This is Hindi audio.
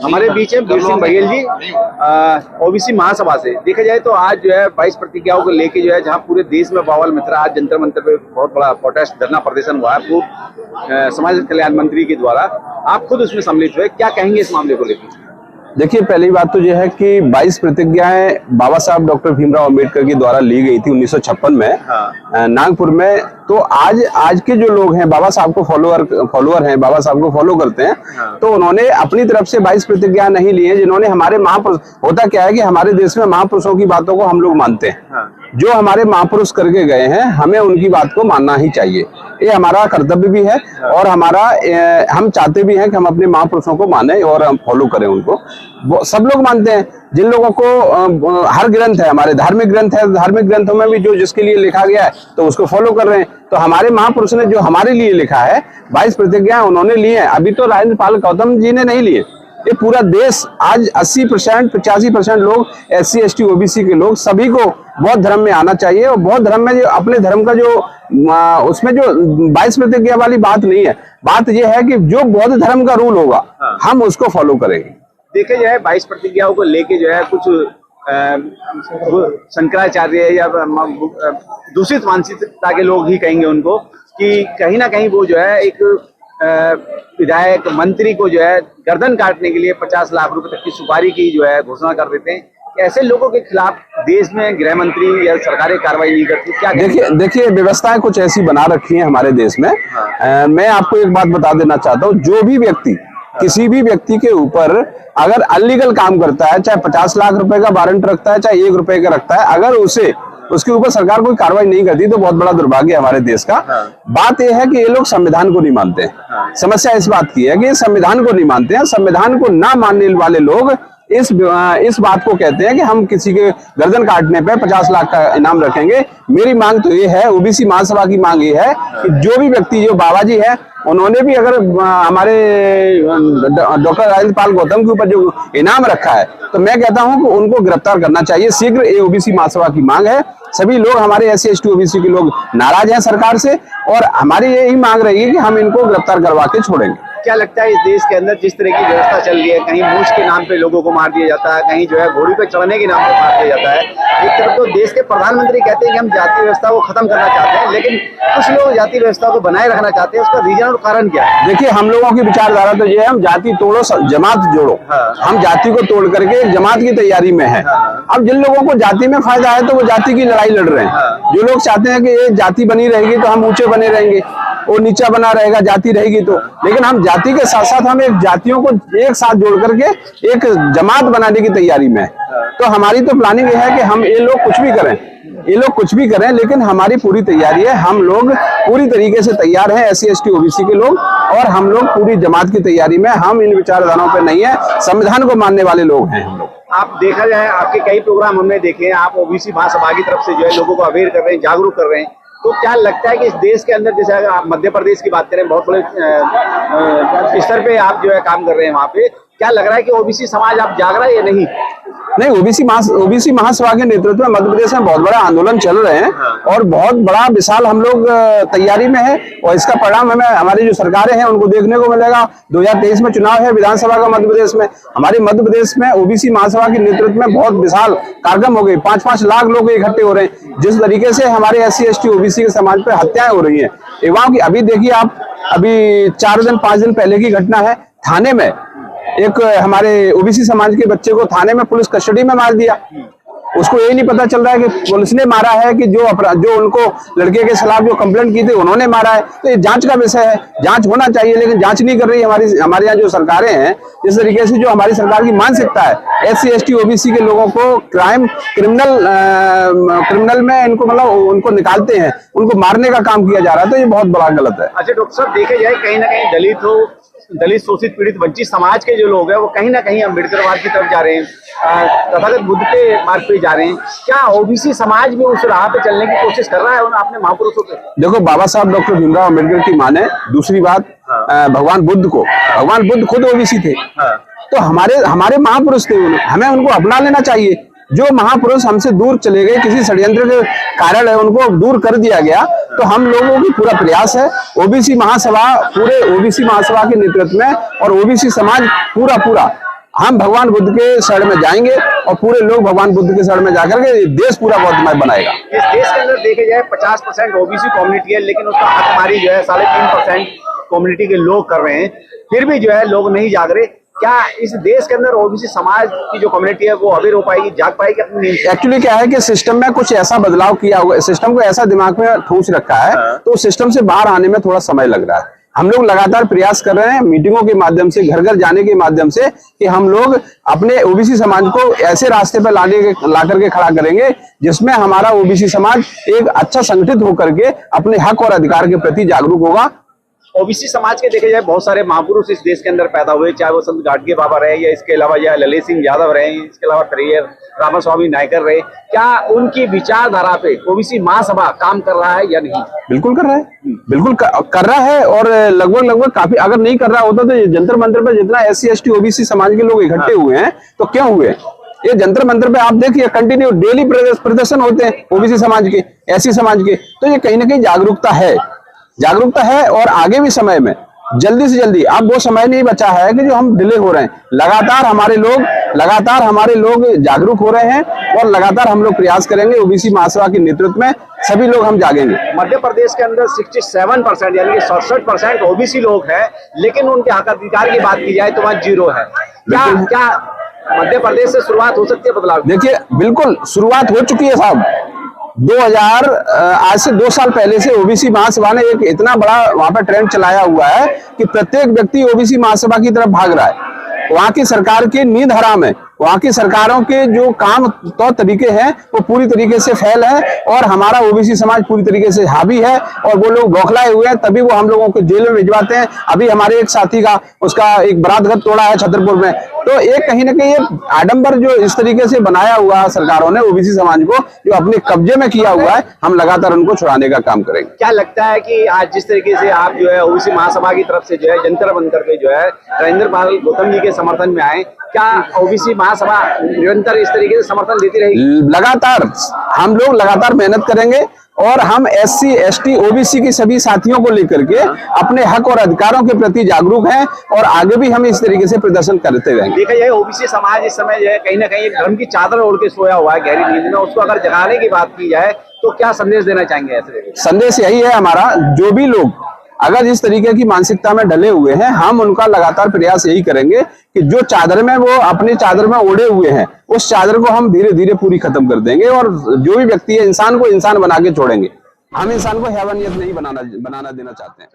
हमारे बीच में वीर सिंह बघेल जी ओबीसी महासभा से। देखा जाए तो आज जो है 22 प्रतिज्ञाओं को लेके जो है जहां पूरे देश में बवाल मच रहा है, आज जंतर मंतर पे बहुत बड़ा प्रोटेस्ट धरना प्रदर्शन हुआ है समाज कल्याण मंत्री के द्वारा। आप खुद उसमें सम्मिलित हुए, क्या कहेंगे इस मामले को लेकर? देखिए, पहली बात तो यह है कि 22 प्रतिज्ञाएं बाबा साहब डॉक्टर भीमराव अंबेडकर के द्वारा ली गई थी 1956 में नागपुर में। तो आज के जो लोग हैं बाबा साहब को फॉलोअर हैं, बाबा साहब को फॉलो करते हैं, तो उन्होंने अपनी तरफ से 22 प्रतिज्ञा नहीं ली है। जिन्होंने हमारे महापुरुष, होता क्या है कि हमारे देश में महापुरुषों की बातों को हम लोग मानते हैं। जो हमारे महापुरुष करके गए हैं हमें उनकी बात को मानना ही चाहिए, ये हमारा कर्तव्य भी है। और हम चाहते भी हैं कि हम अपने महापुरुषों को माने और हम फॉलो करें उनको। सब लोग मानते हैं। जिन लोगों को हर ग्रंथ है, हमारे धार्मिक ग्रंथ है, धार्मिक ग्रंथों में भी जो जिसके लिए लिखा गया है तो उसको फॉलो कर रहे हैं। तो हमारे महापुरुष ने जो हमारे लिए लिखा है 22 प्रतिज्ञाएं उन्होंने ली है। अभी तो राजेंद्र पाल गौतम जी ने नहीं लिए, ये पूरा देश आज 80% 85% लोग SC ST OBC के लोग, सभी को बौद्ध धर्म में आना चाहिए। और बौद्ध धर्म में जो अपने धर्म का जो उसमें जो 22 प्रतिज्ञा वाली बात नहीं है, बात यह है कि जो बौद्ध धर्म का रूल होगा हम उसको फॉलो करेंगे। देखे जाए 22 प्रतिज्ञाओं को लेके जो है कुछ शंकराचार्य या दूषित मानसिकता के लोग ही कहेंगे उनको कि कहीं ना कहीं वो जो है एक विधायक मंत्री को जो है गर्दन काटने के लिए 50 लाख रुपए तक की सुपारी की जो है घोषणा कर देते हैं। ऐसे लोगों के खिलाफ देश में गृह मंत्री या सरकारें कार्रवाई नहीं करती, क्या? देखिए व्यवस्थाएं कुछ ऐसी बना रखी है हमारे देश में। मैं आपको एक बात बता देना चाहता हूँ, जो भी व्यक्ति किसी भी व्यक्ति के ऊपर अगर अनलीगल काम करता है, चाहे 50 लाख रुपए का वारंट रखता है, चाहे 1 रुपए का रखता है, अगर उसके ऊपर सरकार कोई कार्रवाई नहीं करती तो बहुत बड़ा दुर्भाग्य है हमारे देश का। बात यह है कि ये लोग संविधान को नहीं मानते हैं। समस्या इस बात की है कि संविधान को नहीं मानते हैं। संविधान को ना मानने वाले लोग इस बात को कहते हैं कि हम किसी के गर्दन काटने पे 50 लाख का इनाम रखेंगे। मेरी मांग तो ये है, ओबीसी महासभा की मांग ये है कि जो भी व्यक्ति, जो बाबा जी है, उन्होंने भी अगर हमारे डॉक्टर राजेंद्र पाल गौतम के ऊपर जो इनाम रखा है तो मैं कहता हूं कि उनको गिरफ्तार करना चाहिए शीघ्र। ये ओबीसी महासभा की मांग है। सभी लोग, हमारे SC ST OBC के लोग नाराज हैं सरकार से और हमारी यही मांग रहेगी कि हम इनको गिरफ्तार करवा के छोड़ेंगे। क्या लगता है इस देश के अंदर जिस तरह की व्यवस्था चल रही है, कहीं मूछ के नाम पे लोगों को मार दिया जाता है, कहीं जो है घोड़ी पे चढ़ने के नाम पे मार दिया जाता है। एक तरफ तो देश के प्रधानमंत्री कहते हैं कि हम जाति व्यवस्था को खत्म करना चाहते हैं, लेकिन कुछ लोग जाति व्यवस्था को बनाए रखना चाहते हैं। उसका रीजन और कारण क्या है? देखिए, हम लोगों की विचारधारा तो ये है, हम जाति तोड़ो जमात जोड़ो। हम जाति को तोड़ करके एक जमात की तैयारी में है। अब जिन लोगों को जाति में फायदा है तो वो जाति की लड़ाई लड़ रहे हैं। जो लोग चाहते हैं कि ये जाति बनी रहेगी तो हम ऊंचे बने रहेंगे, वो नीचा बना रहेगा जाति रहेगी तो। लेकिन हम जाति के साथ साथ हम एक जातियों को एक साथ जोड़ करके एक जमात बनाने की तैयारी में है। तो हमारी तो प्लानिंग ये है कि हम ये लोग कुछ भी करें, लेकिन हमारी पूरी तैयारी है। हम लोग पूरी तरीके से तैयार हैं, SC ST OBC के लोग, और हम लोग पूरी जमात की तैयारी में। हम इन विचारधाराओं पे नहीं है, संविधान को मानने वाले लोग हैं हम लोग। आप देखा जाए, आपके कई प्रोग्राम हमने देखे हैं, आप ओबीसी महासभा की तरफ से जो है लोगों को अवेयर कर रहे हैं, जागरूक कर रहे हैं। तो क्या लगता है कि इस देश के अंदर, जैसे अगर आप मध्य प्रदेश की बात करें, बहुत बड़े स्तर पे आप जो है काम कर रहे हैं वहाँ पे, क्या लग रहा है कि ओबीसी समाज आप जाग रहा है या नहीं? नहीं, ओबीसी महासभा के नेतृत्व में मध्य प्रदेश में बहुत बड़ा आंदोलन चल रहे हैं और बहुत बड़ा विशाल हम लोग तैयारी में है। और इसका परिणाम हमें, हमारी जो सरकारें हैं उनको देखने को मिलेगा। 2023 में चुनाव है विधानसभा का मध्य प्रदेश में। हमारे मध्य प्रदेश में ओबीसी महासभा के नेतृत्व में बहुत विशाल कार्यक्रम हो गए। 5-5 लाख लोग इकट्ठे हो रहे हैं। जिस तरीके से हमारे SC ST OBC के समाज पे हत्याएं हो रही है, एवं अभी देखिए आप, अभी 4-5 दिन पहले की घटना है, थाने में एक हमारे ओबीसी समाज के बच्चे को थाने में पुलिस कस्टडी में मार दिया। उसको यही नहीं पता चल रहा है कि पुलिस ने मारा है कि जो उनको लड़के के खिलाफ जो कंप्लेंट की थी उन्होंने मारा है। तो ये जांच का विषय है, जांच होना चाहिए, लेकिन जांच नहीं कर रही हमारे यहाँ जो सरकारें हैं। इस तरीके से जो हमारी सरकार की मानसिकता है, SC ST OBC के लोगों को क्रिमिनल में इनको मतलब उनको निकालते हैं, उनको मारने का काम किया जा रहा है। तो ये बहुत बड़ा गलत है। अच्छा डॉक्टर साहब, देखे जाए कहीं ना कहीं दलित शोषित पीड़ित वंचित समाज के जो लोग हैं वो कहीं ना कहीं अम्बेडकरवाद की तरफ जा रहे हैं, तथागत बुद्ध के मार्ग पे जा रहे हैं। क्या ओबीसी समाज भी उस राह पे चलने की कोशिश कर रहा है अपने महापुरुषों पे? देखो, बाबा साहब डॉक्टर भीमराव अंबेडकर की माने। दूसरी बात, भगवान बुद्ध खुद ओबीसी थे। तो हमारे महापुरुष थे, हमें उनको अपना लेना चाहिए। जो महापुरुष हमसे दूर चले गए, किसी षड्यंत्र के कारण है उनको दूर कर दिया गया, तो हम लोगों की पूरा प्रयास है, ओबीसी महासभा, पूरे ओबीसी महासभा के नेतृत्व में और ओबीसी समाज पूरा हम भगवान बुद्ध के शरण में जाएंगे और पूरे लोग भगवान बुद्ध के शरण में जाकर के देश पूरा बौद्धमय बनाएगा। इस देश के अंदर देखे जाए 50% ओबीसी कम्युनिटी है, लेकिन उसका हकमारी जो है 3.5% कम्युनिटी के लोग कर रहे हैं, फिर भी जो है लोग नहीं जाग रहे। क्या इस देश के अंदर ओबीसी समाज की जो कम्युनिटी है वो अभी रो पाएगी, जाग पाएगी अपनी नींद? एक्चुअली क्या है कि सिस्टम में कुछ ऐसा बदलाव किया हुआ है, सिस्टम को ऐसा दिमाग में ठूंस रखा है, तो सिस्टम से बाहर आने में थोड़ा समय लग रहा है। हम लोग लगातार प्रयास कर रहे हैं मीटिंगों के माध्यम से, घर घर जाने के माध्यम से, कि हम लोग अपने ओबीसी समाज को ऐसे रास्ते पर ला करके खड़ा करेंगे जिसमें हमारा ओबीसी समाज एक अच्छा संगठित होकर के अपने हक और अधिकार के प्रति जागरूक होगा। ओबीसी समाज के देखे जाए बहुत सारे महापुरुष इस देश के अंदर पैदा हुए, चाहे वो संत गाडगे बाबा रहे या इसके अलावा या ललित सिंह यादव रहे, इसके अलावा तरियर रामास्वामी नायकर रहे। क्या उनकी विचारधारा पे ओबीसी महासभा काम कर रहा है या नहीं? बिल्कुल कर रहा है, बिल्कुल कर रहा है। और लगभग काफी, अगर नहीं कर रहा होता तो जंतर मंतर पे जितना SC ST ओबीसी समाज के लोग इकट्ठे हुए हैं तो क्यों हुए? ये जंतर मंतर पे आप देखिए कंटिन्यू डेली प्रदर्शन होते हैं ओबीसी समाज के, SC समाज के, तो ये कहीं ना कहीं जागरूकता है। और आगे भी समय में जल्दी से जल्दी, अब वो समय नहीं बचा है कि जो हम डिले हो रहे हैं, लगातार हमारे लोग जागरूक हो रहे हैं और लगातार हम लोग प्रयास करेंगे। ओबीसी महासभा के नेतृत्व में सभी लोग हम जागेंगे। मध्य प्रदेश के अंदर 67% यानी कि 67% ओबीसी लोग हैं, लेकिन उनके हक अधिकार की बात की जाए तो वहाँ 0 है। क्या मध्य प्रदेश से शुरुआत हो सकती है बदलाव? देखिए, बिल्कुल शुरुआत हो चुकी है साहब। आज से 2 साल पहले से ओबीसी महासभा ने एक इतना बड़ा वहां पर ट्रेंड चलाया हुआ है कि प्रत्येक व्यक्ति ओबीसी महासभा की तरफ भाग रहा है। वहां की सरकार की नींद हराम है, वहां की सरकारों के जो काम तौर तरीके हैं वो पूरी तरीके से फेल है और हमारा ओबीसी समाज पूरी तरीके से हावी है और वो लोग बौखलाए हुए हैं, तभी वो हम लोगों को जेल में भिजवाते हैं। अभी हमारे एक साथी का उसका एक बारात घर तोड़ा है छतरपुर में, तो एक कहीं ना कहीं एक आडंबर जो इस तरीके से बनाया हुआ है सरकारों ने ओबीसी समाज को, जो अपने कब्जे में किया हुआ है, हम लगातार उनको छुड़ाने का काम करेंगे। क्या लगता है कि आज जिस तरीके से आप जो है ओबीसी महासभा की तरफ से जो है जंतर मंतर पे जो है राजेंद्र पाल गौतम जी के समर्थन में आए, क्या ओबीसी महासभा निरंतर इस तरीके से समर्थन देती रहेगी? लगातार हम लोग लगातार मेहनत करेंगे और हम SC ST ओबीसी की सभी साथियों को लेकर के अपने हक और अधिकारों के प्रति जागरूक हैं और आगे भी हम इस तरीके से प्रदर्शन करते रहेंगे। देखा जाए ओबीसी समाज इस समय जो है कहीं ना कहीं एक धर्म की चादर ओढ़ के सोया हुआ है गहरी नींद में, उसको अगर जगाने की बात की जाए तो क्या संदेश देना चाहेंगे? ऐसे संदेश यही है हमारा, जो भी लोग अगर इस तरीके की मानसिकता में डले हुए हैं, हम उनका लगातार प्रयास यही करेंगे कि जो चादर में वो अपनी चादर में ओढ़े हुए हैं, उस चादर को हम धीरे धीरे पूरी खत्म कर देंगे और जो भी व्यक्ति है इंसान को इंसान बना के छोड़ेंगे। हम इंसान को हैवानियत नहीं बनाना देना चाहते हैं।